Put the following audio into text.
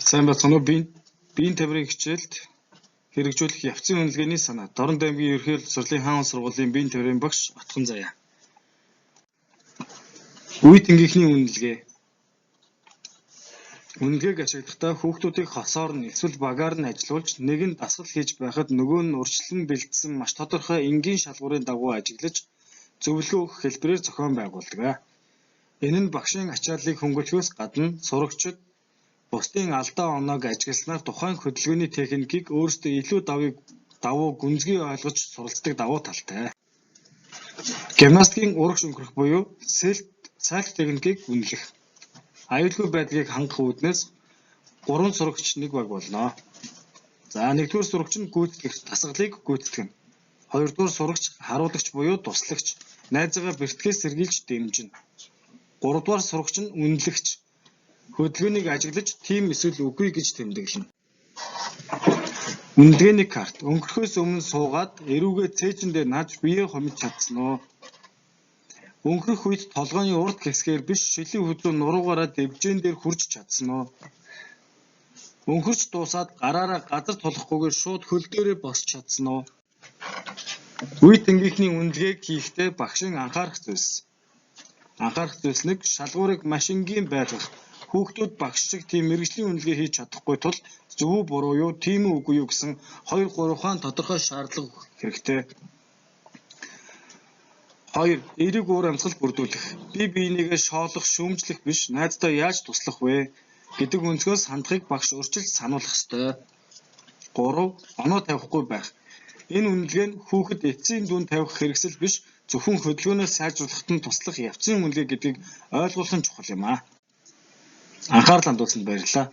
Сайн бацхан уу биеийн тамирын хичээлд хэрэгжүүлэх явцын үнэлгээний санаа. Дорн аймгийн ерөнхий боловсролын хаан сургуулийн биеийн тамирын багш Отхон Заяа. Үе тэнгийнхний үнэлгээ. Үнэлгээг ашиглахдаа хүүхдүүдийг хосоор нь эсвэл багаар нь ажилуулж нэг нь дасгал хийж байхад нөгөө нь урьдчилан бэлдсэн маш тодорхой энгийн шалгуурын дагуу ажиглаж зөвлөгөө өгөх хэлбэрээр зохион байгуулдаг. Энэ нь багшийн ачааллыг хөнгөлөхөөс гадна сурагчид бусдын алдаа оноог ажигласнаар тухайн хөдөлгөөний техникийг өөрсдөө илүү давуу гүнзгий ойлгож суралцдаг давуу талтай. Гимнастикийн урагш өнгөрөх буюу сальт техникийг үнэлэх. Аюулгүй байдлыг хангах үүднээс 3 сурагч нэг баг болно. За 1-р сурагч нь гүйцэтгэгч, дасгалыг гүйцэтгэнэ. 2-р сурагч харуулагч буюу туслагч, найзаагаа бэртгэж сэргийлж дэмжинэ. 3-р сурагч нь үнэлэгч, хөдөлгөөнийг ажиглаж тийм эсвэл үгүй гэж тэмдэглэнэ. Үнэлгээний карт. Өнгөрөхөөс өмнө суугаад эрүүгээ цээжиндээ наж биеэ хомж чадсан уу? Өнгөрөх үед толгойн урд хэсгээр биш шилийн хүзүү нуруугаараа дэвжээн дээр хүрч чадсан уу? Өнгөрч дуусаад гараараа газар тулахгүйгээр шууд хөл дээрээ босч чадсан уу? Үе тэнгийнхний үнэлгээг хийхдээ багшийн анхаарах зүйлс. Анхаарах зүйлс нэг шалгуурыг маш энгийн байлгах. Хүүхдүүд багш шиг тийм мэргэжлийн үнэлгээ хийж чадахгүй тул зөв үү буруу юу, тийм үү үгүй юу гэсэн 2-3 хаан тодорхой шаардлага өгөх хэрэгтэй. 2. Эерэг уур амьсгал бүрдүүлэх. Би биенийгээ шоолох, шүүмжлэх биш, найздаа яаж туслах вэ гэдэг өнцгөөс хандахыг багш урьдчилж сануулах ёстой. 3. Оноо тавихгүй байх. Энэ үнэлгээ нь хүүхэд эцсийн дүн тавих хэрэгсэл биш, зөвхөн хөдөлгөөнөө сайжруулахад нь туслах явцын үнэлгээ гэдгийг ойлгуулах нь чухал юм аа. Анхаарал хандуулсанд баярлалаа.